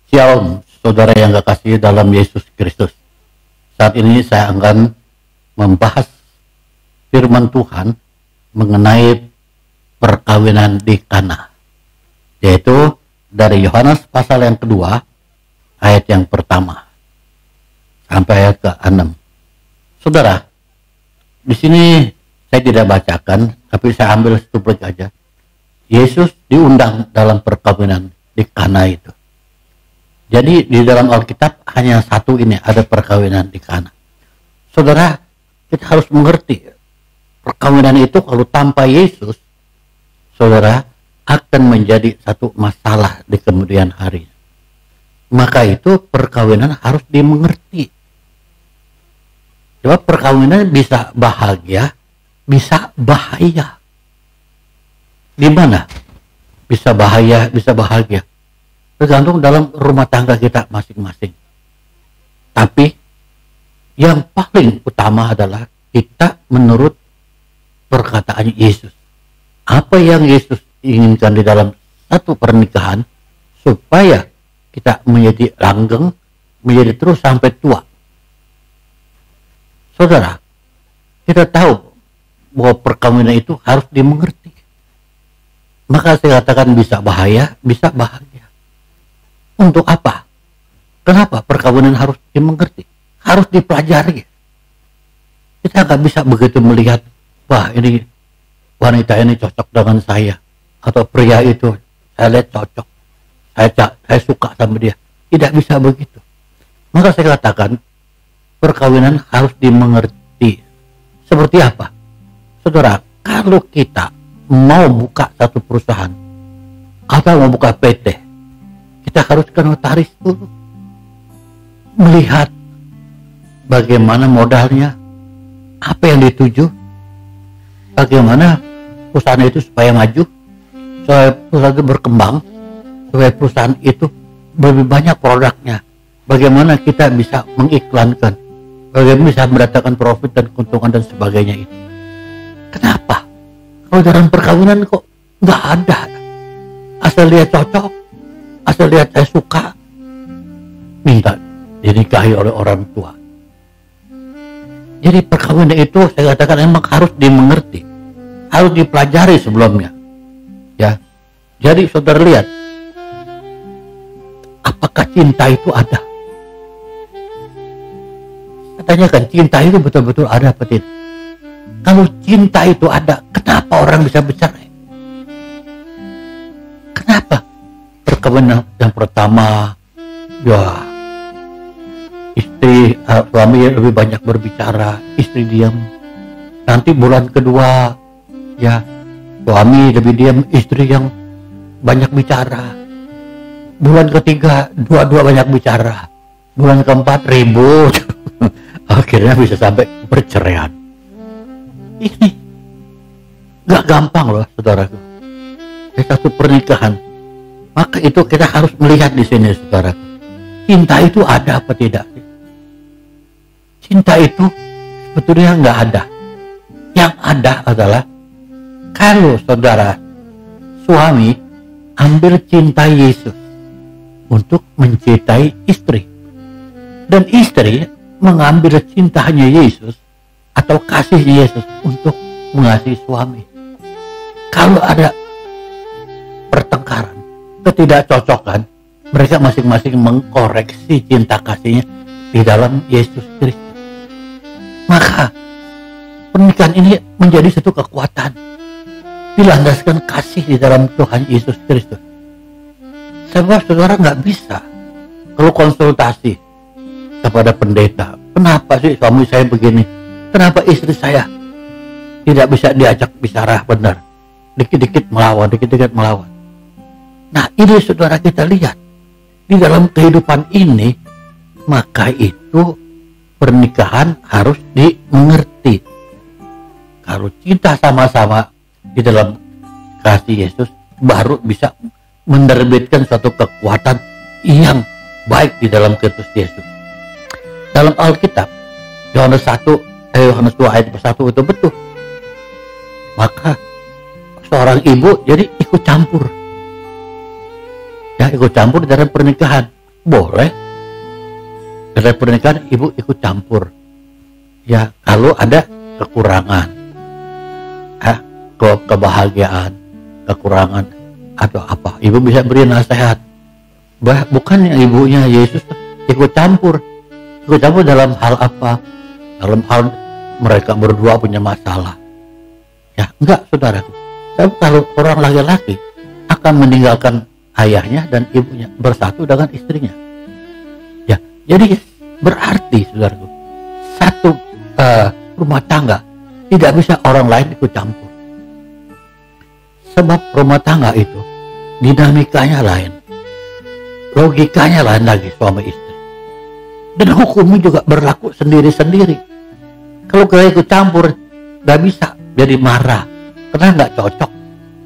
Shalom, saudara yang kekasih dalam Yesus Kristus. Saat ini saya akan membahas firman Tuhan mengenai perkawinan di Kana, yaitu dari Yohanes pasal yang kedua, ayat yang pertama sampai ayat ke-6. Saudara, di sini saya tidak bacakan, tapi saya ambil setuplik aja. Yesus diundang dalam perkawinan di Kana itu. Jadi di dalam Alkitab hanya satu ini, ada perkawinan di Kana. Saudara, kita harus mengerti, perkawinan itu kalau tanpa Yesus, saudara, akan menjadi satu masalah di kemudian hari. Maka itu perkawinan harus dimengerti. Sebab perkawinan bisa bahagia, bisa bahaya. Di mana bisa bahaya, bisa bahagia? Tergantung dalam rumah tangga kita masing-masing. Tapi yang paling utama adalah kita menurut perkataan Yesus. Apa yang Yesus inginkan di dalam satu pernikahan supaya kita menjadi langgeng, menjadi terus sampai tua. Saudara, kita tahu bahwa perkawinan itu harus dimengerti. Maka saya katakan bisa bahaya, bisa bahagia. Untuk apa? Kenapa perkawinan harus dimengerti? Harus dipelajari. Kita nggak bisa begitu melihat, wah ini wanita ini cocok dengan saya, atau pria itu saya lihat cocok, saya suka sama dia. Tidak bisa begitu. Maka saya katakan perkawinan harus dimengerti. Seperti apa? Saudara, kalau kita mau buka satu perusahaan atau mau buka PT, kita harus ke notaris dulu, melihat bagaimana modalnya, apa yang dituju, bagaimana perusahaan itu supaya maju, supaya perusahaan itu berkembang, supaya perusahaan itu lebih banyak produknya, bagaimana kita bisa mengiklankan, bagaimana bisa mendatangkan profit dan keuntungan dan sebagainya itu. Kenapa? Kalau dalam perkawinan kok nggak ada, asal lihat cocok, asal lihat saya suka, minta dinikahi oleh orang tua. Jadi perkawinan itu saya katakan memang harus dimengerti, harus dipelajari sebelumnya. Ya, jadi saudara lihat, apakah cinta itu ada? Katanya kan cinta itu betul-betul ada apa tidak? Kalau cinta itu ada, kenapa orang bisa bercerai? Kenapa? Perkawinan yang pertama, ya istri, suami lebih banyak berbicara, istri diam. Nanti bulan kedua, ya suami lebih diam, istri yang banyak bicara. Bulan ketiga, dua-dua banyak bicara. Bulan keempat ribut. Akhirnya bisa sampai perceraian. Ini gak gampang loh, saudaraku. Satu pernikahan. Maka itu kita harus melihat di sini, saudara. Cinta itu ada apa tidak? Cinta itu sebetulnya nggak ada. Yang ada adalah kalau saudara suami ambil cinta Yesus untuk mencintai istri, dan istri mengambil cintanya Yesus atau kasih Yesus untuk mengasihi suami. Kalau ada pertengkaran, ketidakcocokan, mereka masing-masing mengkoreksi cinta kasihnya di dalam Yesus Kristus. Maka pernikahan ini menjadi satu kekuatan, dilandaskan kasih di dalam Tuhan Yesus Kristus. Sebab saudara nggak bisa kalau konsultasi kepada pendeta, kenapa sih suami saya begini, kenapa istri saya tidak bisa diajak bicara benar, dikit-dikit melawan, dikit-dikit melawan. Nah ini saudara, kita lihat di dalam kehidupan ini, maka itu pernikahan harus dimengerti. Kalau cinta sama-sama di dalam kasih Yesus, baru bisa menerbitkan suatu kekuatan yang baik di dalam Kristus Yesus. Dalam Alkitab, Yohanes 2 ayat 1 itu betul. Maka seorang ibu jadi ikut campur. ya ikut campur dalam pernikahan. Boleh dalam pernikahan ibu ikut campur ya kalau ada kekurangan, kebahagiaan, kekurangan atau apa, ibu bisa beri nasihat. Bukannya ibunya Yesus ikut campur dalam hal apa? Dalam hal mereka berdua punya masalah. Ya, enggak, saudaraku. Tapi kalau orang laki-laki akan meninggalkan ayahnya dan ibunya, bersatu dengan istrinya. Ya, jadi berarti, saudaraku, satu rumah tangga tidak bisa orang lain ikut campur. Sebab rumah tangga itu dinamikanya lain, logikanya lain lagi suami istri, dan hukumnya juga berlaku sendiri-sendiri. Kalau kita ikut campur, nggak bisa, jadi marah karena nggak cocok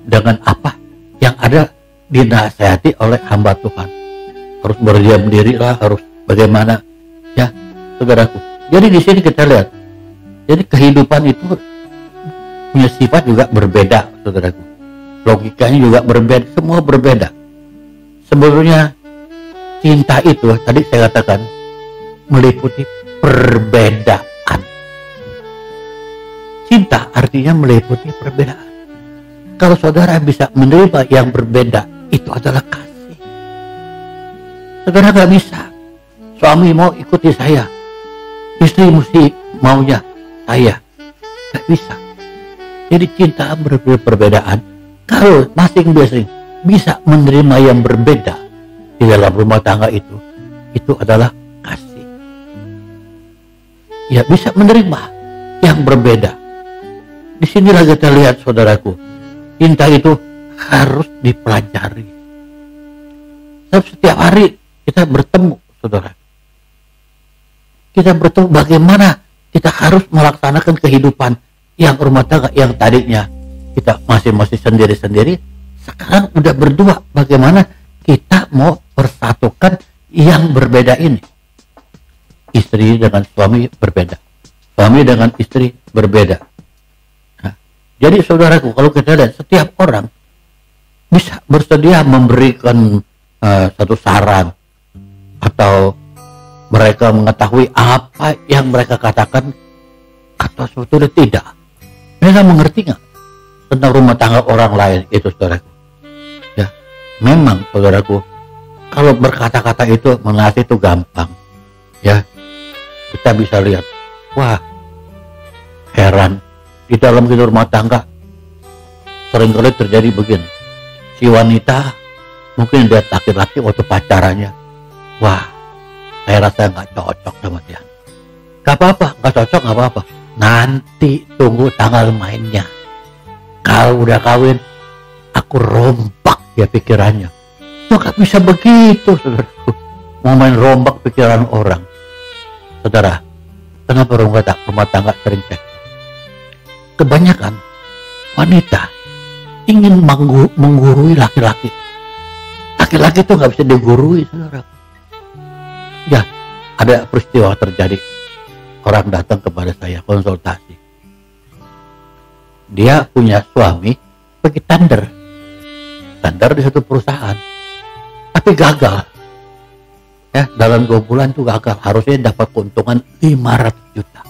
dengan apa yang ada dinasihati oleh hamba Tuhan. Harus berdiam diri lah, harus bagaimana, ya saudaraku. Jadi di sini kita lihat, jadi kehidupan itu punya sifat juga berbeda, saudaraku. Logikanya juga berbeda, semua berbeda. Sebetulnya cinta itu tadi saya katakan meliputi perbedaan. Cinta artinya meliputi perbedaan. Kalau saudara bisa menerima yang berbeda, itu adalah kasih. Saudara gak bisa. Suami mau ikuti saya, istri mesti maunya saya. Gak bisa. Jadi cinta berbeda-perbedaan. Kalau masing-masing bisa menerima yang berbeda di dalam rumah tangga itu adalah kasih. Ya, bisa menerima yang berbeda. Di sinilah kita lihat, saudaraku, cinta itu harus dipelajari. Setiap hari kita bertemu, saudara. Kita bertemu bagaimana kita harus melaksanakan kehidupan yang rumah tangga yang tadinya kita masing-masing sendiri-sendiri, sekarang udah berdua. Bagaimana kita mau persatukan yang berbeda ini? Istri dengan suami berbeda, suami dengan istri berbeda. Nah, jadi saudaraku, kalau kita lihat setiap orang bisa bersedia memberikan satu saran atau mereka mengetahui apa yang mereka katakan atau sebetulnya tidak. Mereka mengerti nggak tentang rumah tangga orang lain itu, saudaraku? Ya, memang saudaraku, kalau berkata-kata itu mengasih itu gampang. Ya, kita bisa lihat, wah, heran di dalam rumah tangga seringkali terjadi begini. Si wanita mungkin lihat laki-laki waktu pacarannya, wah, saya rasa nggak cocok sama dia. Gak apa-apa, nggak cocok nggak apa-apa. Nanti tunggu tanggal mainnya. Kalau udah kawin, aku rompak ya pikirannya. Tuh gak bisa begitu, saudaraku. Mau main rombak pikiran orang. Saudara, kenapa rumah tangga sering cekcok? Kebanyakan wanita ingin menggurui laki-laki. Laki-laki itu gak bisa digurui, saudara. Ya, ada peristiwa terjadi. Orang datang kepada saya konsultasi. Dia punya suami pergi tender di satu perusahaan, tapi gagal. Ya, dalam 2 bulan tuh gagal. Harusnya dapat keuntungan 500 juta.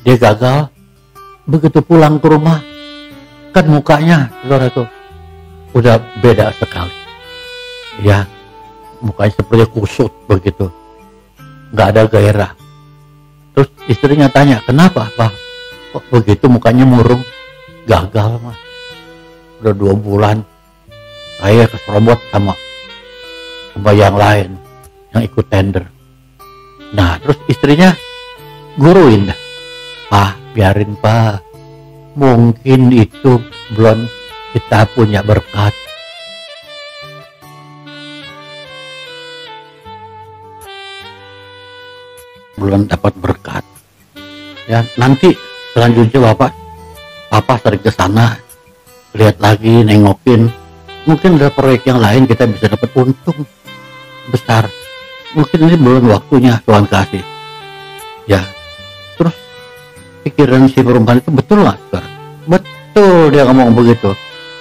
Dia gagal. Begitu pulang ke rumah, kan mukanya, saudara tuh, udah beda sekali. Ya, mukanya seperti kusut begitu, nggak ada gairah. Terus istrinya tanya, kenapa Pak? Kok begitu mukanya murung? Gagal mas. Udah 2 bulan saya keserobot sama yang lain yang ikut tender. Nah terus istrinya guruin dah. Pak, biarin Pak. Mungkin itu belum kita punya berkat. Belum dapat berkat. Ya nanti selanjutnya Bapak sering ke sana, lihat lagi, nengokin. Mungkin ada proyek yang lain kita bisa dapat untung besar. Mungkin ini belum waktunya Tuhan kasih. Ya, terus pikiran si perempuan itu betul nggak, saudara? Betul dia ngomong begitu.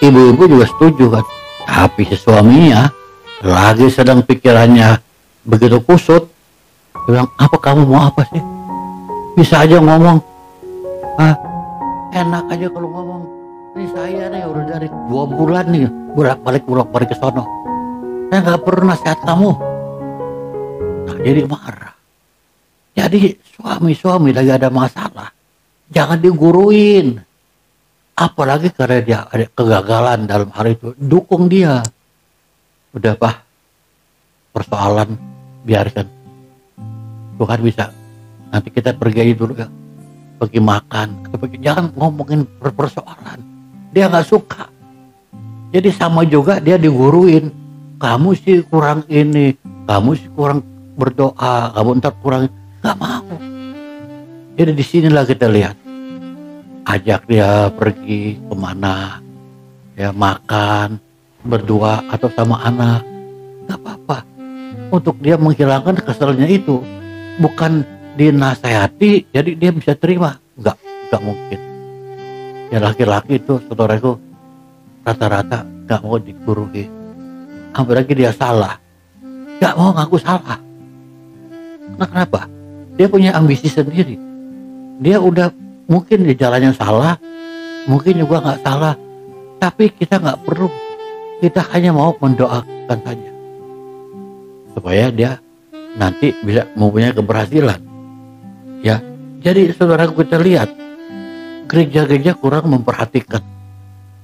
Ibu-ibu juga setuju kan. Tapi si suaminya Lagi sedang pikirannya begitu kusut, dia bilang, apa kamu mau apa sih? Bisa aja ngomong, enak aja kalau ngomong. Ini saya nih udah dari 2 bulan nih bolak-balik ke sono. Saya nggak perlu nasihat kamu. Nah, jadi marah. Jadi suami lagi ada masalah, jangan diguruin. Apalagi karena dia ada kegagalan dalam hal itu, dukung dia. Udah Pak, persoalan biarkan. Tuhan bisa. Nanti kita pergi aja dulu ya, pergi makan. Jangan ngomongin persoalan. Dia nggak suka. Jadi sama juga dia diguruin. Kamu sih kurang ini, kamu sih kurang berdoa, kamu ntar kurang. Nggak mau. Jadi disinilah kita lihat. Ajak dia pergi kemana, ya makan, berdua atau sama anak, nggak apa-apa. Untuk dia menghilangkan keselnya itu, bukan dinasehati, jadi dia bisa terima, nggak mungkin. Ya laki-laki itu, saudaraku, rata-rata nggak mau digurui, apalagi dia salah, nggak mau ngaku salah. Nah kenapa? Dia punya ambisi sendiri. Dia udah mungkin di jalan yang salah, mungkin juga nggak salah, tapi kita nggak perlu, kita hanya mau mendoakan saja supaya dia nanti bisa mempunyai keberhasilan. Ya, jadi saudara kita lihat gereja-gereja kurang memperhatikan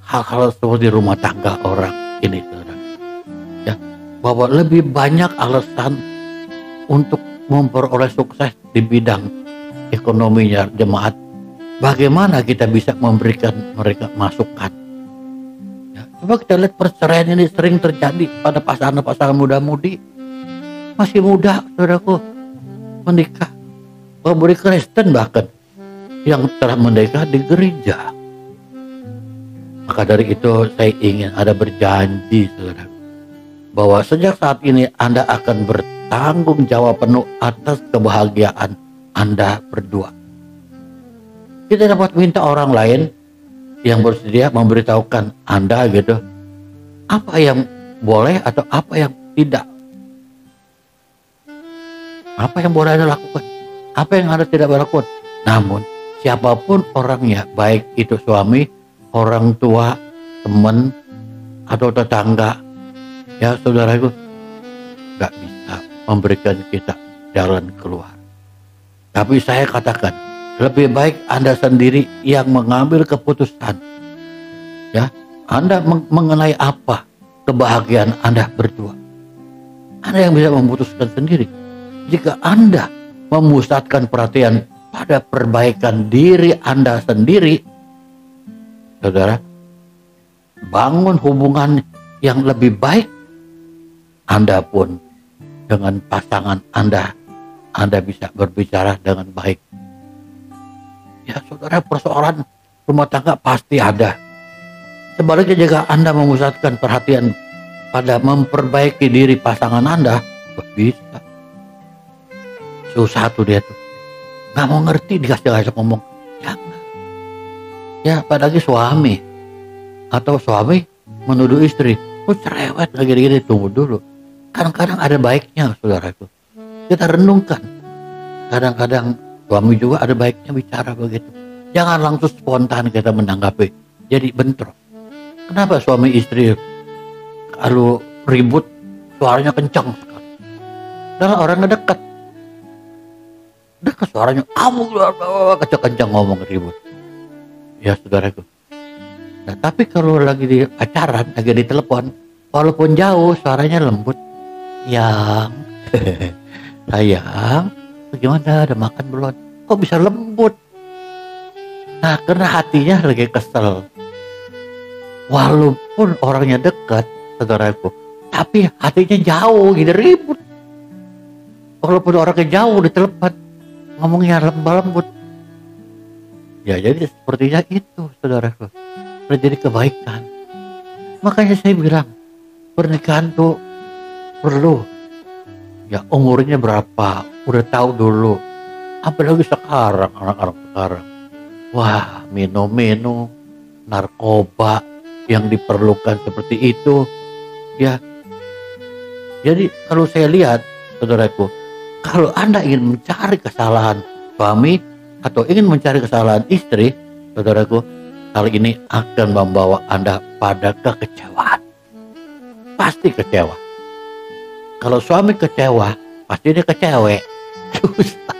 hal-hal seperti rumah tangga orang ini, saudara. Ya, bahwa lebih banyak alasan untuk memperoleh sukses di bidang ekonominya jemaat. Bagaimana kita bisa memberikan mereka masukan? Ya, coba kita lihat perceraian ini sering terjadi pada pasangan-pasangan muda-mudi. Masih muda, saudaraku, menikah. Pemuda Kristen bahkan yang telah menikah di gereja. Maka dari itu saya ingin ada berjanji, saudara, bahwa sejak saat ini Anda akan bertanggung jawab penuh atas kebahagiaan Anda berdua. Kita dapat minta orang lain yang bersedia memberitahukan Anda gitu, apa yang boleh atau apa yang tidak, apa yang boleh Anda lakukan, apa yang Anda tidak boleh lakukan. Namun siapapun orangnya, baik itu suami, orang tua, teman atau tetangga, ya saudara itu nggak bisa memberikan kita jalan keluar. Tapi saya katakan, lebih baik Anda sendiri yang mengambil keputusan. Ya, Anda mengenai apa kebahagiaan Anda berdua. Anda yang bisa memutuskan sendiri. Jika Anda memusatkan perhatian pada perbaikan diri Anda sendiri, saudara, bangun hubungan yang lebih baik. Anda pun dengan pasangan Anda bisa berbicara dengan baik. Ya saudara, persoalan rumah tangga pasti ada. Sebaliknya jika Anda memusatkan perhatian pada memperbaiki diri pasangan Anda, bisa. Susah tuh dia tuh. Gak mau ngerti, dikasih ngomong. Jangan. Ya apalagi suami. Atau suami menuduh istri, cerewet lagi gini, tunggu dulu. Kadang-kadang ada baiknya, saudara itu. Kita renungkan. Kadang-kadang suami juga ada baiknya bicara begitu. Jangan langsung spontan kita menanggapi. Jadi bentrok. Kenapa suami istri kalau ribut suaranya kencang sekali? Karena orangnya dekat. Dekat suaranya, kamu kencang ngomong ribut. Ya saudaraku. Nah tapi kalau lagi di pacaran, lagi di telepon, walaupun jauh suaranya lembut. Yang sayang, bagaimana, ada makan belum? Kok bisa lembut? Nah karena hatinya lagi kesel. Walaupun orangnya dekat, saudaraku, tapi hatinya jauh, gitu ribut. Walaupun orangnya jauh di telepon, ngomongnya lembut. Ya jadi sepertinya itu, saudaraku, terjadi kebaikan. Makanya saya bilang pernikahan tuh perlu, ya umurnya berapa, udah tahu dulu. Apalagi sekarang, anak-anak sekarang, wah minum-minum, narkoba yang diperlukan seperti itu, ya Jadi kalau saya lihat, saudaraku, kalau Anda ingin mencari kesalahan suami atau ingin mencari kesalahan istri, saudaraku, hal ini akan membawa Anda pada kekecewaan. Pasti kecewa. Kalau suami kecewa, pasti dia kecewe. Susah.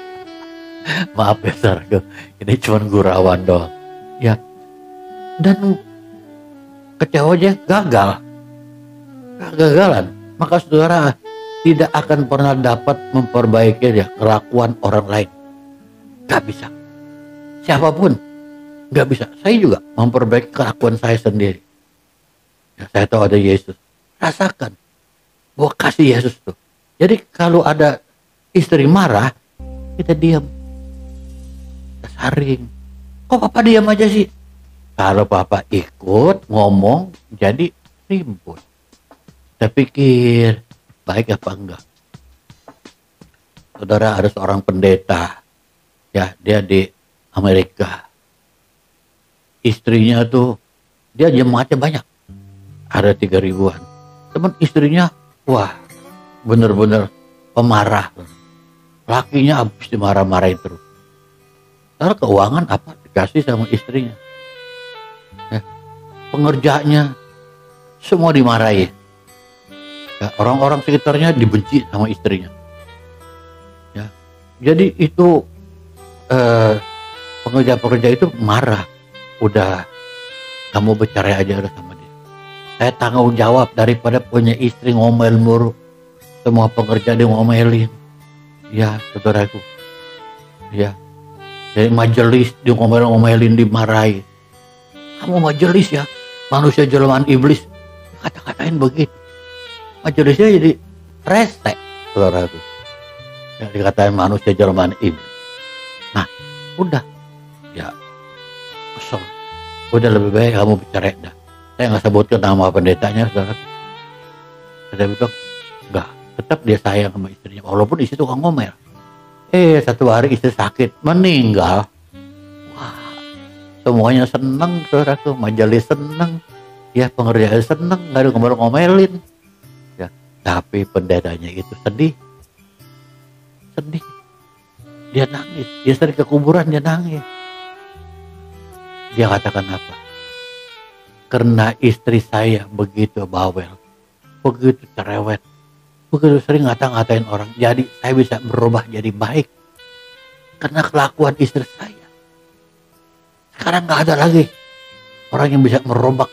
Maaf ya saudaraku, ini cuma gurauan doang. Ya, dan kecewanya gagal. Kegagalan. Maka saudara tidak akan pernah dapat memperbaiki kelakuan orang lain. Gak bisa. Siapapun gak bisa. Saya juga memperbaiki kelakuan saya sendiri. Ya, saya tahu ada Yesus. Rasakan bahwa kasih Yesus tuh. Jadi kalau ada istri marah, kita diam, kita saring. Kok papa diam aja sih? Kalau papa ikut ngomong, jadi ribut. Saya pikir baik apa enggak. Saudara, ada seorang pendeta, ya, dia di Amerika. Istrinya tuh, dia jemaatnya banyak, ada 3.000-an. Teman istrinya, wah, bener-bener pemarah. Lakinya habis dimarah-marahin terus. Karena keuangan apa dikasih sama istrinya. Ya, pengerjanya semua dimarahin. Ya, orang-orang sekitarnya dibenci sama istrinya. Ya, jadi itu pengerja-pengerja itu marah. Udah, kamu bercerai aja udah sama dia. Saya tanggung jawab daripada punya istri ngomel mulu. Semua pekerja dia ngomelin. Ya, saudaraku. Ya, dari majelis dia ngomelin dimarahin. Kamu majelis ya, manusia jelmaan iblis. Kata-katain begitu. Majelisnya jadi rese, saudaraku. Yang dikatain manusia jelmaan iblis. Nah, udah. Ya, kosong. Udah lebih baik kamu bercerai dah. Saya nggak sebutkan nama pendetanya, saudaraku. Saya bilang, enggak. Tetap dia sayang sama istrinya. Walaupun istri tukang ngomel. Satu hari istri sakit, meninggal. Wah, semuanya seneng, saudaraku. Majelis seneng. Ya, pengerjaan seneng. Nggak ada ngomel-ngomelin. Tapi pendetanya itu sedih. Dia nangis. Dia sering ke kuburan, dia nangis. Dia katakan apa? Karena istri saya begitu bawel, begitu cerewet, begitu sering ngata-ngatain orang. Jadi saya bisa berubah jadi baik. Karena kelakuan istri saya. Sekarang gak ada lagi orang yang bisa merubah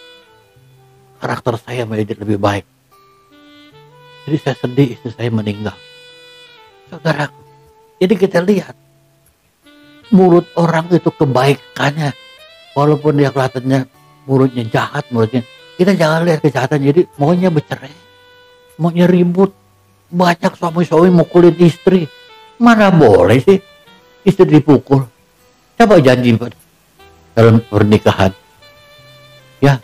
karakter saya menjadi lebih baik. Jadi saya sedih istri saya meninggal. Saudaraku, jadi kita lihat mulut orang itu kebaikannya, walaupun dia kelihatannya mulutnya jahat, kita jangan lihat kejahatan. Jadi maunya bercerai, maunya ribut. Banyak suami-suami mukulin istri. Mana boleh sih istri dipukul? Coba janji dalam pernikahan, ya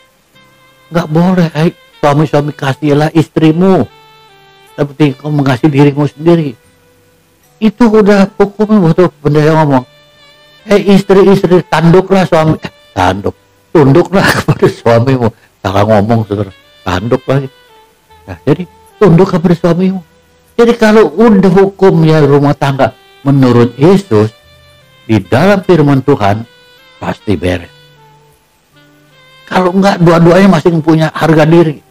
nggak boleh. Suami-suami kasihlah istrimu seperti kau mengasihi dirimu sendiri. Itu udah hukumnya. Betul pendeta ngomong, istri-istri tanduklah suami, tunduklah kepada suamimu. Salah ngomong, saudara, tanduk lagi. Nah, jadi tunduk kepada suamimu. Jadi kalau udah hukumnya rumah tangga menurut Yesus di dalam firman Tuhan, pasti beres. Kalau enggak, dua-duanya masih punya harga diri.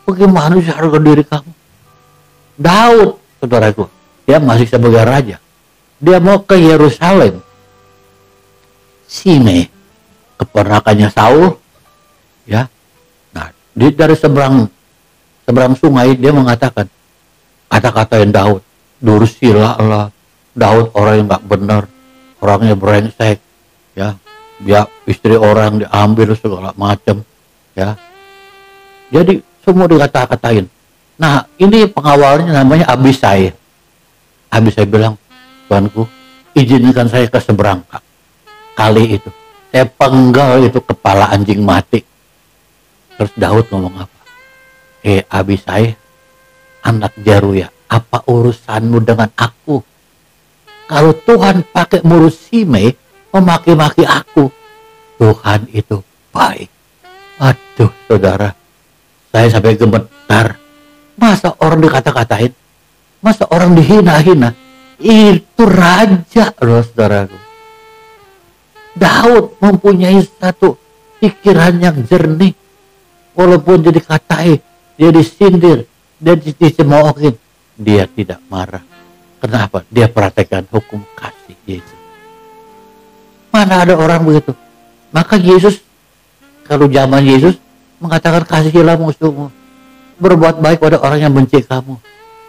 Bagaimana sih harga diri kamu? Daud, saudaraku, dia masih sebagai raja. Dia mau ke Yerusalem. Shimei, keponakannya Saul, ya. Nah, dari seberang sungai dia mengatakan, kata-katain Daud, Dursila lah, Daud orang yang nggak benar, orangnya brengsek, ya. Dia istri orang diambil segala macam, ya. Jadi semua dikata-katain. Nah, ini pengawalnya namanya Abisai. Abisai bilang, Tuanku, izinkan saya ke seberang kali itu. Saya penggal itu kepala anjing mati. Terus Daud ngomong apa? Abisai, anak Jaruya, apa urusanmu dengan aku? Kalau Tuhan pakai mulut Shimei memaki-maki aku, Tuhan itu baik. Aduh, saudara, saya sampai gemetar. Masa orang dikata-katain, masa orang dihina-hina, itu raja loh saudaraku. Daud mempunyai satu pikiran yang jernih, walaupun dia dikatai, dia disindir, dia dicemoohin, dia tidak marah. Kenapa? Dia praktekkan hukum kasih Yesus. Mana ada orang begitu? Maka Yesus, kalau zaman Yesus, mengatakan kasihilah musuhmu, berbuat baik pada orang yang benci kamu,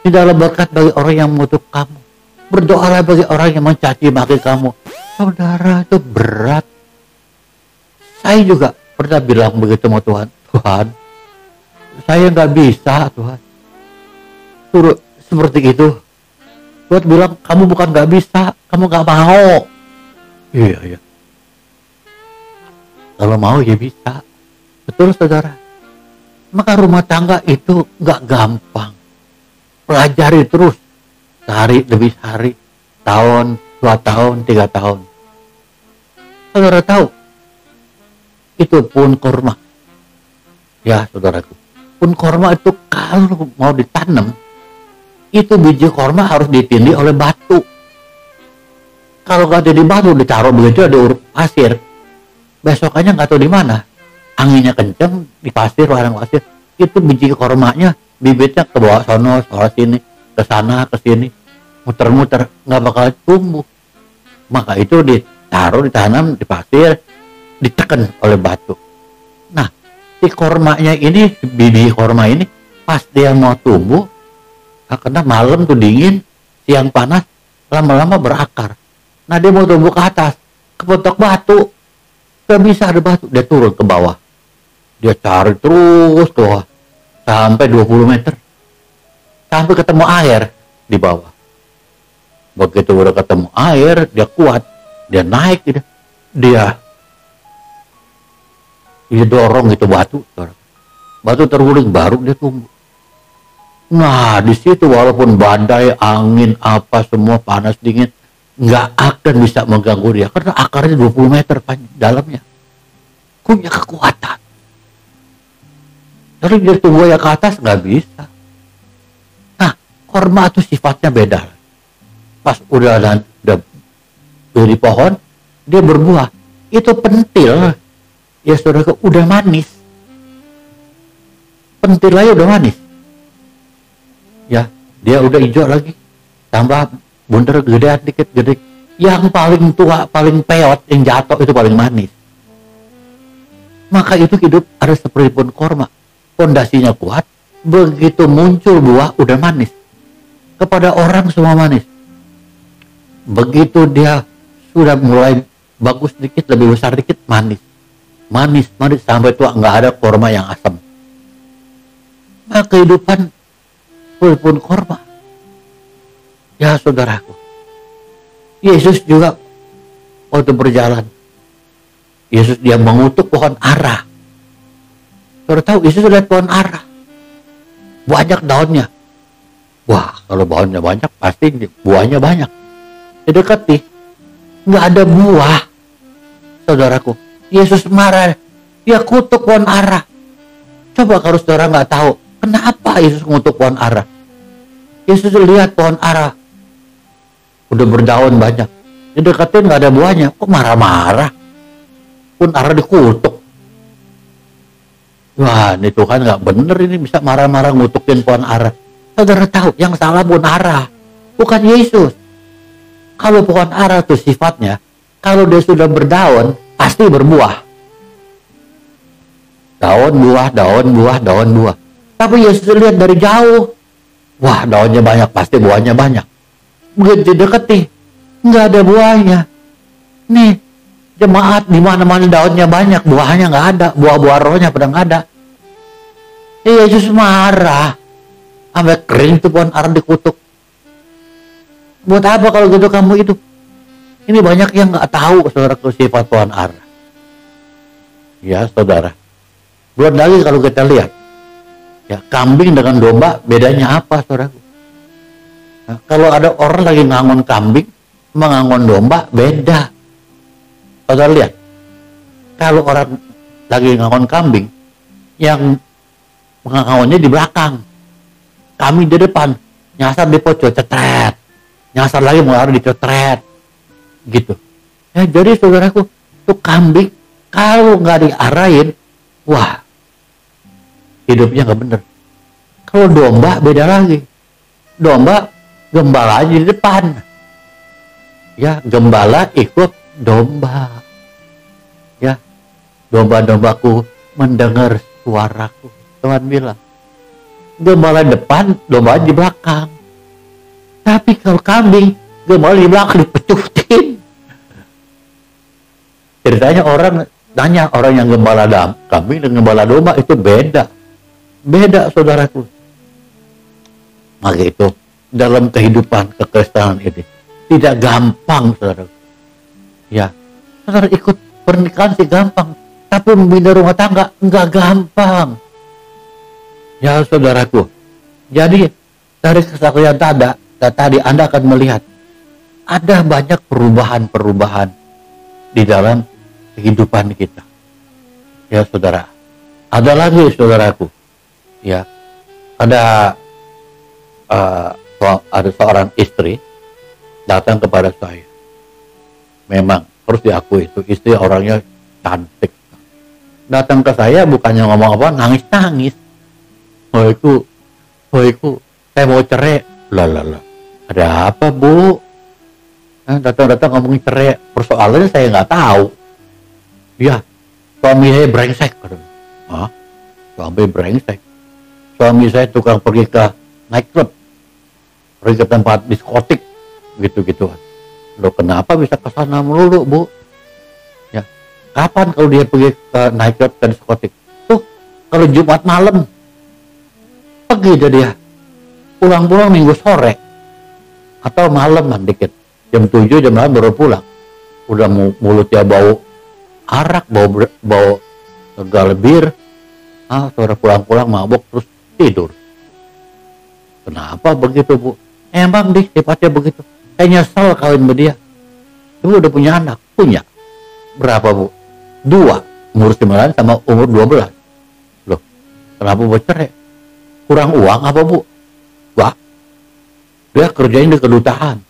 tidaklah berkat bagi orang yang mengutuk kamu, berdoalah bagi orang yang mencaci maki kamu. Saudara, itu berat. Saya juga pernah bilang begitu sama Tuhan, Tuhan, saya nggak bisa Tuhan suruh seperti itu. Tuhan bilang, kamu bukan nggak bisa, kamu nggak mau. Iya. Kalau mau ya bisa. Betul saudara. Maka rumah tangga itu nggak gampang. Pelajari terus. Sehari demi hari. Tahun, 2 tahun, 3 tahun. Saudara tahu. Itu pun kurma. Ya saudaraku. Pun kurma itu kalau mau ditanam. Itu biji kurma harus ditindih oleh batu. Kalau nggak ada di batu, ditaruh begitu ada pasir. Besokannya nggak tahu di mana. Anginnya kenceng di pasir, barang pasir. Itu biji kormanya, bibitnya ke bawah sono, sini, ke sana, ke sini, muter-muter, nggak bakal tumbuh. Maka itu ditaruh, ditanam di pasir, ditekan oleh batu. Nah, si kormanya ini, biji korma ini, pas dia mau tumbuh, karena malam tuh dingin, siang panas, lama-lama berakar. Nah, dia mau tumbuh ke atas, kepentok batu. Gak bisa ada batu, dia turun ke bawah. Dia cari terus ke bawah. Sampai 20 meter. Sampai ketemu air di bawah. Begitu udah ketemu air, dia kuat. Dia naik gitu. Dia dorong gitu batu. Batu terguling, baru dia tumbuh. Nah, di situ walaupun badai, angin, apa semua panas, dingin, nggak akan bisa mengganggu dia karena akarnya 20 meter dalamnya, punya kekuatan. Tapi dia tumbuh ya ke atas nggak bisa. Nah, korma itu sifatnya beda. Pas udah dari pohon dia berbuah, itu pentil ya saudara, udah manis. Pentil aja udah manis ya, dia udah hijau lagi, tambah bundar gedean dikit, gede. Yang paling tua, paling peot, yang jatuh itu paling manis. Maka itu hidup ada seperti pohon korma. Fondasinya kuat, begitu muncul buah udah manis. Kepada orang semua manis. Begitu dia sudah mulai bagus dikit, lebih besar dikit, manis. Manis sampai tua, nggak ada korma yang asam. Nah, kehidupan pohon korma. Ya saudaraku, Yesus juga waktu berjalan, Yesus dia mengutuk pohon ara. Saudara tahu, Yesus lihat pohon ara, banyak daunnya. Wah, kalau daunnya banyak, pasti buahnya banyak. Didekati, nggak ada buah. Saudaraku, Yesus marah, dia kutuk pohon ara. Coba kalau saudara nggak tahu, kenapa Yesus mengutuk pohon ara? Yesus lihat pohon ara, udah berdaun banyak, dideketin nggak ada buahnya, kok marah-marah? Pun ara dikutuk. Wah, ini Tuhan nggak bener, ini bisa marah-marah ngutukin pohon ara. Saudara tahu, yang salah pohon ara, bukan Yesus. Kalau pohon ara itu sifatnya, kalau dia sudah berdaun, pasti berbuah. Daun buah, daun buah, daun buah. Tapi Yesus lihat dari jauh, wah daunnya banyak, pasti buahnya banyak. Begitu deketi, nggak ada buahnya. Nih, jemaat di mana-mana daunnya banyak, buahnya nggak ada, buah-buah rohnya pada nggak ada. Yesus marah, sampai kering tuh pohon ara dikutuk. Buat apa kalau gitu kamu hidup? Ini banyak yang nggak tahu saudara sifat pohon ara. Ya saudara, belum lagi kalau kita lihat, ya kambing dengan domba bedanya apa saudara? Nah, kalau ada orang lagi ngangon kambing, mengangon domba, beda. Saudara lihat, kalau orang lagi ngangon kambing, yang mengangonnya di belakang, kami di depan, nyasar di pojok, cetret, nyasar lagi mau lari dicetret, gitu. Ya, jadi saudaraku, tuh kambing kalau nggak diarahin, wah, hidupnya nggak bener. Kalau domba beda lagi. Domba gembala aja di depan. Ya, gembala ikut domba. Ya, domba-dombaku mendengar suaraku. Tuhan bilang, gembala depan, domba di belakang. Tapi kalau kambing, gembala di belakang dipecutin. Ceritanya orang nanya, orang yang gembala kambing dan gembala domba itu beda. Beda, saudaraku. Maka itu, dalam kehidupan kekristenan ini, tidak gampang, saudara. Ya, saudara ikut pernikahan sih gampang, tapi membina rumah tangga enggak gampang. Ya, saudaraku. Jadi, dari kesaksian tadi Anda akan melihat, ada banyak perubahan-perubahan di dalam kehidupan kita. Ya, saudara. Ada lagi, saudaraku. Ya, ada seorang istri datang kepada saya. Memang harus diakui itu istri orangnya cantik. Datang ke saya bukannya ngomong apa, nangis-nangis. Woiku, saya mau cerai. Lah. Ada apa, Bu? Datang-datang ngomongin cerai. Persoalannya saya nggak tahu. Ya, suami saya brengsek. Hah? Suami brengsek. Suami saya tukang pergi ke nightclub, pergi ke tempat diskotik, gitu-gitu. Loh, kenapa bisa ke sana melulu, Bu? Ya, kapan kalau dia pergi ke nightclub ke diskotik? Tuh, kalau Jumat malam pergi dia. Pulang-pulang Minggu sore atau malam dikit. Jam 7, jam 8 baru pulang. Udah mulutnya bau arak, bau galbir. Saudara pulang-pulang mabuk terus tidur. Kenapa begitu, Bu? Emang sifatnya begitu. Saya nyesel kawin sama dia. Ibu udah punya anak? Punya. Berapa, Bu? 2. Umur 9 sama umur 12. Loh, kenapa bercerai? Kurang uang apa, Bu? Wah, dia kerjain di kedutaan.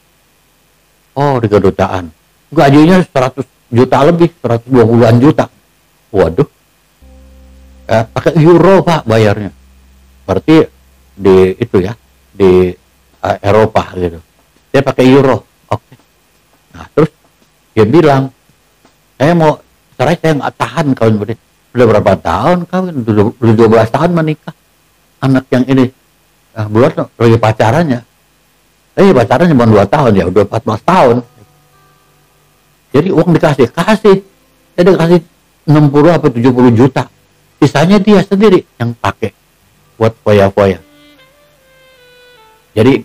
Oh, di kedutaan. Gajinya 100 juta lebih, 120-an juta. Waduh. Pakai euro, Pak, bayarnya. Berarti di itu ya, di Eropa gitu. Dia pakai euro. Oke. Nah, terus dia bilang, saya mau cerai, saya nggak tahan kawin berdua. Udah berapa tahun kawin? Udah 12 tahun menikah. Anak yang ini bulan lagi pacarannya. Pacarannya cuma 2 tahun ya, udah 14 tahun. Jadi uang dikasih. Saya dikasih 60 atau 70 juta. Sisanya dia sendiri yang pakai buat foya-foya. Jadi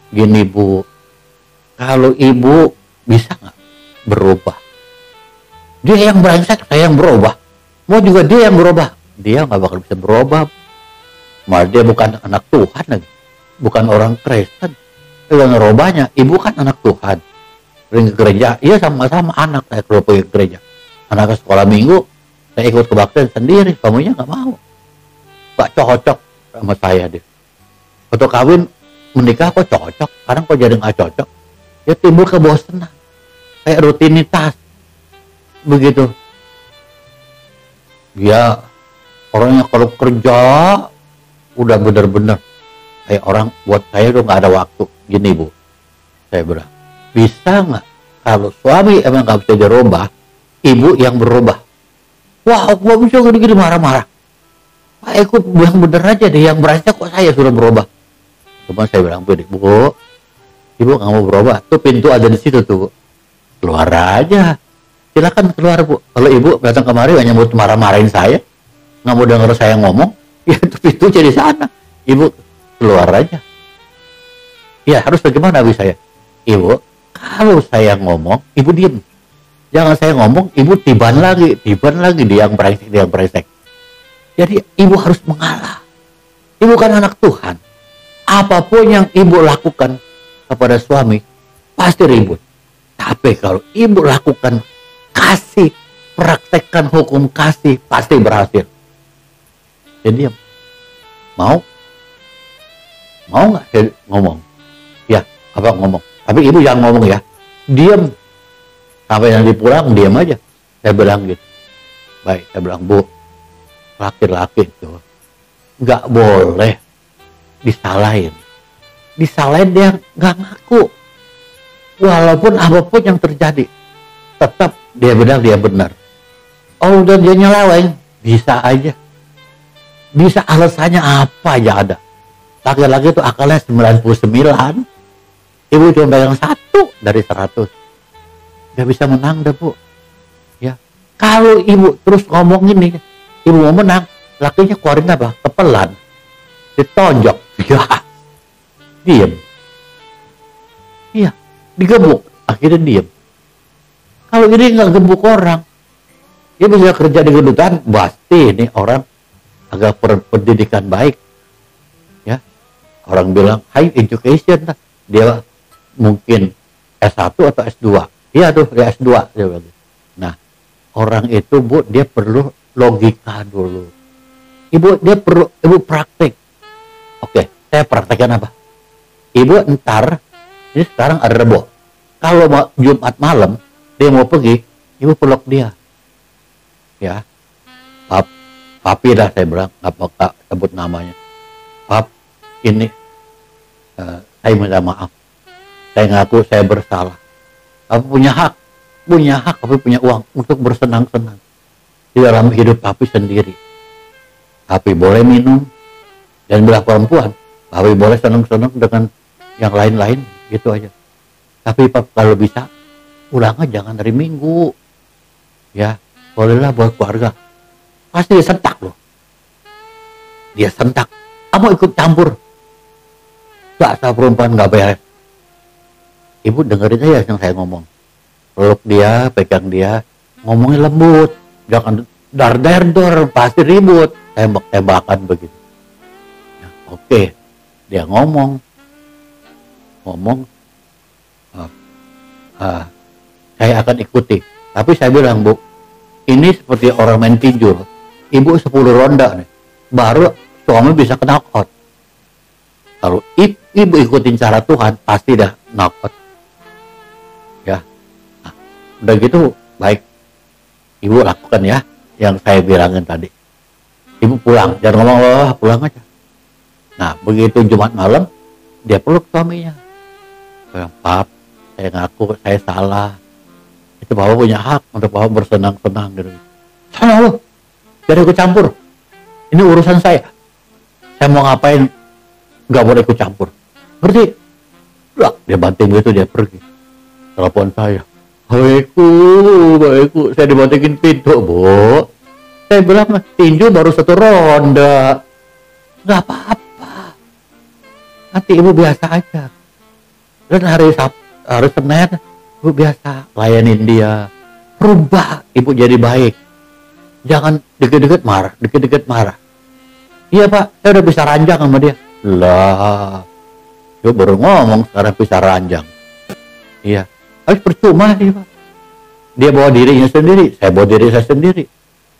gini, Bu, kalau ibu bisa nggak berubah? Dia yang brengsek, saya yang berubah. Mau juga dia yang berubah. Dia nggak bakal bisa berubah. Malah dia bukan anak Tuhan lagi. Bukan orang Kristen. Kalau ngerubahnya, ibu kan anak Tuhan. Sering ke gereja, iya sama-sama anak saya kalau pergi ke gereja. Anak ke sekolah minggu, saya ikut kebaktian sendiri. Kamunya nggak mau. Nggak cocok sama saya deh. Waktu kawin, menikah kok cocok. Sekarang kok jadi nggak cocok. Ya timbul kebosanan. Kayak rutinitas. Begitu. Dia orangnya kalau kerja udah bener-bener kayak orang, buat saya tuh nggak ada waktu. Gini, Bu, saya bilang, bisa nggak kalau suami emang nggak bisa dirubah, ibu yang berubah? Wah, aku nggak bisa gini-gini, marah-marah. Pak, aku bilang bener aja deh, yang berasa kok saya sudah berubah. Cuma saya bilang, Bu, ibu nggak mau berubah, tuh pintu ada di situ tuh, Bu. Keluar aja, silakan keluar, Bu. Kalau ibu datang kemari hanya mau marah-marahin saya, nggak mau denger saya ngomong, ya itu pintu jadi sana. Ibu keluar aja. Ya harus bagaimana habis saya? Ibu, kalau saya ngomong, ibu diem. Jangan saya ngomong, ibu tiban lagi dia yang brengsek. Jadi ibu harus mengalah. Ibu kan anak Tuhan. Apapun yang ibu lakukan kepada suami, pasti ribut. Tapi kalau ibu lakukan kasih, praktekkan hukum kasih, pasti berhasil. Jadi mau? mau nggak saya ngomong? Ya, apa ngomong? Tapi ibu jangan ngomong ya, diam. Sampai nanti pulang, diam aja. Saya bilang gitu. Baik, saya bilang, Bu, laki-laki itu nggak boleh disalahin. Disalahin dia nggak ngaku. Walaupun apapun yang terjadi, tetap dia bilang dia benar. Oh, udah dia nyeleweng, bisa aja. Bisa alasannya apa aja ada. Laki-laki itu akalnya 99. Ibu cuma pegang 1 dari 100. Gak bisa menang deh, Bu. Ya, kalau ibu terus ngomong ini, ibu mau menang, lakinya keluarin apa? Kepelan, ditonjok, ya, diem. Iya, digebuk, akhirnya diem. Kalau ini nggak gebuk orang, dia bisa kerja di kedutaan, pasti ini orang agak pendidikan baik. Ya, orang bilang high education, dia mungkin S1 atau S2. Iya tuh, dia S2. Dia bilang. Nah, orang itu, Bu, dia perlu logika dulu. Dia perlu, ibu praktek. Oke, saya praktekkan apa? Ibu ntar, ini sekarang ada Rebo. Kalau mau Jumat malam, dia mau pergi, ibu peluk dia. Ya, papi dah saya bilang, nggak sebut namanya. Pap, ini, saya minta maaf. Saya ngaku saya bersalah. Papi punya hak, papi punya uang untuk bersenang-senang di dalam hidup papi sendiri. Papi boleh minum, dan belah perempuan, papi boleh senang-senang dengan yang lain-lain, gitu aja. Tapi pap, kalau bisa, pulangnya jangan hari Minggu. Ya, bolehlah buat keluarga. Pasti dia sentak loh. Dia sentak. Kamu ikut campur. Gak, sama perempuan gak beres. Ibu dengerin aja yang saya ngomong. Peluk dia, pegang dia, ngomongnya lembut. Jangan dar-dar-dor, pasti ribut. Tembak-tembakan begitu. Ya, oke, dia ngomong. Saya akan ikuti. Tapi saya bilang, Bu, ini seperti orang main tinju. Ibu 10 ronda nih, baru suami bisa knock out. Kalau ibu ikutin cara Tuhan, pasti dah knock out. Ya, nah, udah gitu, baik. Ibu lakukan ya, yang saya bilangin tadi. Ibu pulang, jangan ngomong, pulang aja. Nah, begitu Jumat malam, dia peluk suaminya. Bilang, Pap, saya ngaku, saya salah. Itu Bapak punya hak untuk Bapak bersenang-senang gitu. Sana lo, jangan ikut campur. Ini urusan saya. Saya mau ngapain, nggak boleh ikut campur. Ngerti? Lah, dia banting gitu, dia pergi. Telepon saya. Baikku, saya dibantingin pintu, Bu. Saya bilang, tinju baru 1 ronda. Nggak apa-apa. Nanti ibu biasa aja. Dan hari Senin, ibu biasa layanin dia. Rubah ibu jadi baik. Jangan dikit-dikit marah. Iya Pak, saya udah bisa ranjang sama dia. Lah, ibu baru ngomong sekarang bisa ranjang. Iya, habis percuma sih Pak. Dia bawa dirinya sendiri, saya bawa diri saya sendiri.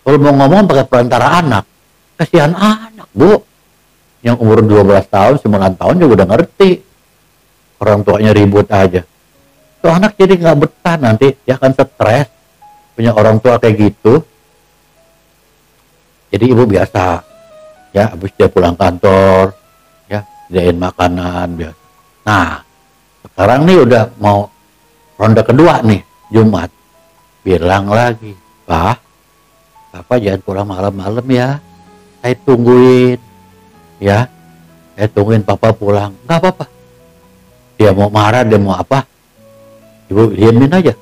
Kalau mau ngomong pakai perantara anak, kasihan anak Bu. Yang umur 12 tahun, 9 tahun juga udah ngerti. Orang tuanya ribut aja. Tuh anak jadi nggak betah, nanti dia akan stres. Punya orang tua kayak gitu. Jadi ibu biasa, ya habis dia pulang kantor, ya sediain makanan biasa. Nah, sekarang nih udah mau ronde kedua nih, Jumat. Bilang lagi, Pak, Papa jangan pulang malam-malam ya. Saya tungguin, ya. Saya tungguin Papa pulang. Nggak apa-apa. Dia mau marah, dia mau apa, ibu diemin aja.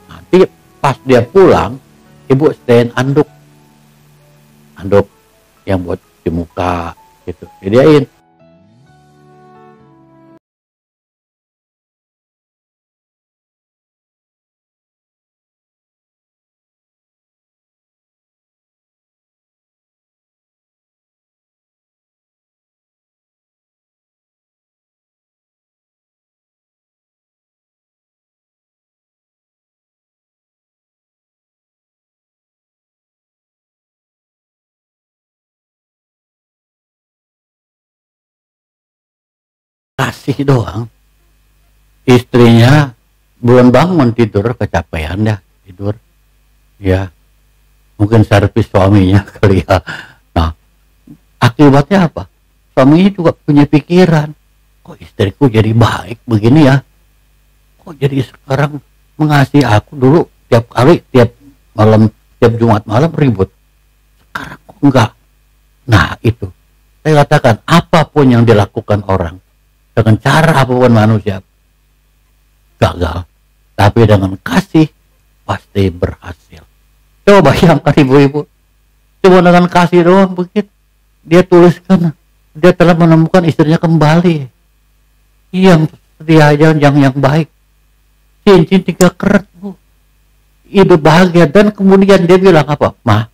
Nanti pas dia pulang, ibu sedain anduk yang buat di muka gitu, sediain. kasih doang. Istrinya belum bangun tidur, kecapean ya tidur. Ya, mungkin servis suaminya kali ya. Nah, akibatnya apa? Suaminya juga punya pikiran, kok istriku jadi baik begini ya? Kok jadi sekarang mengasihi aku, dulu tiap kali, tiap malam, tiap Jumat malam ribut. Sekarang kok enggak? Nah itu, saya katakan apapun yang dilakukan orang, dengan cara apapun manusia, gagal. Tapi dengan kasih, pasti berhasil. Coba bayangkan ibu-ibu, cuma dengan kasih doang begitu. Dia tuliskan, dia telah menemukan istrinya kembali. Yang setia, yang baik. Cincin 3 karat, Bu. Hidup bahagia. Dan kemudian dia bilang apa? Ma,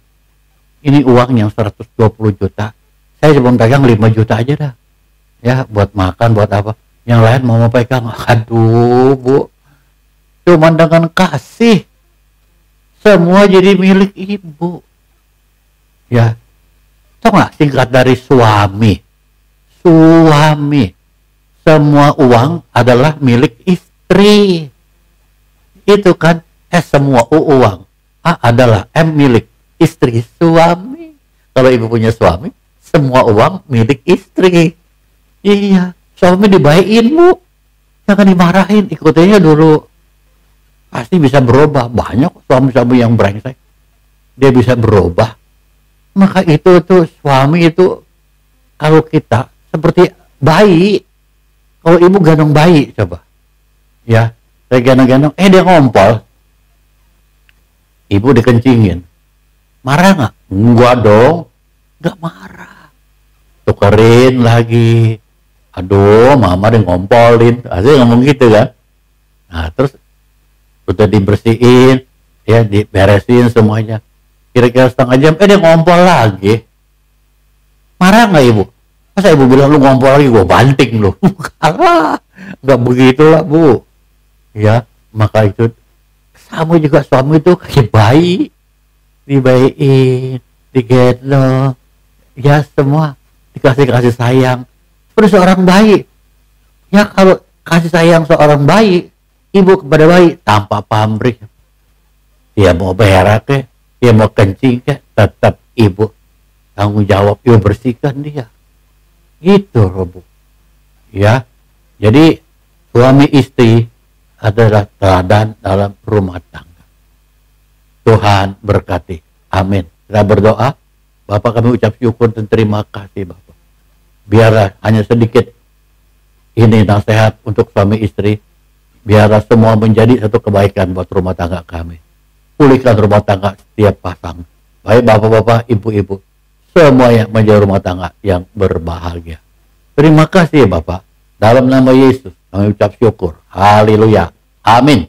ini uang yang 120 juta. Saya cuma pegang 5 juta aja dah. Ya, buat makan, buat apa. Yang lain mau pegang. Aduh, Bu. Cuma dengan kasih, semua jadi milik ibu. Ya. Tahu nggak singkat dari suami? Suami. Semua uang adalah milik istri. Itu kan semua uang adalah milik istri suami. Kalau ibu punya suami, semua uang milik istri. Iya, suami dibaikin, Bu. Jangan dimarahin, ikutinnya dulu. Pasti bisa berubah. Banyak suami-suami yang brengsek, dia bisa berubah. Maka itu tuh suami itu, kalau kita seperti bayi. Kalau ibu gendong bayi, coba. Ya. Saya gendong-gendong, dia ngompol. Ibu dikencingin. Marah nggak? Enggak dong. Nggak marah. Tukerin lagi. Aduh, mama dia ngompolin. Asli ngomong gitu kan. Nah, terus udah dibersihin, ya diberesin semuanya. Kira-kira setengah jam, dia ngompol lagi. Marah nggak ibu? Masa ibu bilang lu ngompol lagi, gua banting lu. Kalah. Nggak begitulah, Bu. Ya, maka itu sama juga suami itu kayak bayi, dibaikin, digendong, ya semua dikasih sayang seperti seorang bayi. Ya kalau kasih sayang seorang bayi, ibu kepada bayi tanpa pamrih, dia mau berak ke, dia mau kencing ke, tetap ibu tanggung jawab, ibu bersihkan dia. Gitu loh, Bu. Ya, jadi suami istri adalah teladan dalam rumah tangga. Tuhan berkati. Amin. Kita berdoa. Bapak, kami ucap syukur dan terima kasih, Bapak. Biarlah hanya sedikit ini nasihat untuk suami istri. Biarlah semua menjadi satu kebaikan buat rumah tangga kami. Pulihkan rumah tangga setiap pasang. Baik bapak-bapak, ibu-ibu, semua yang menjadi rumah tangga yang berbahagia. Terima kasih, Bapak. Dalam nama Yesus kami ucap syukur. Haleluya. Amin.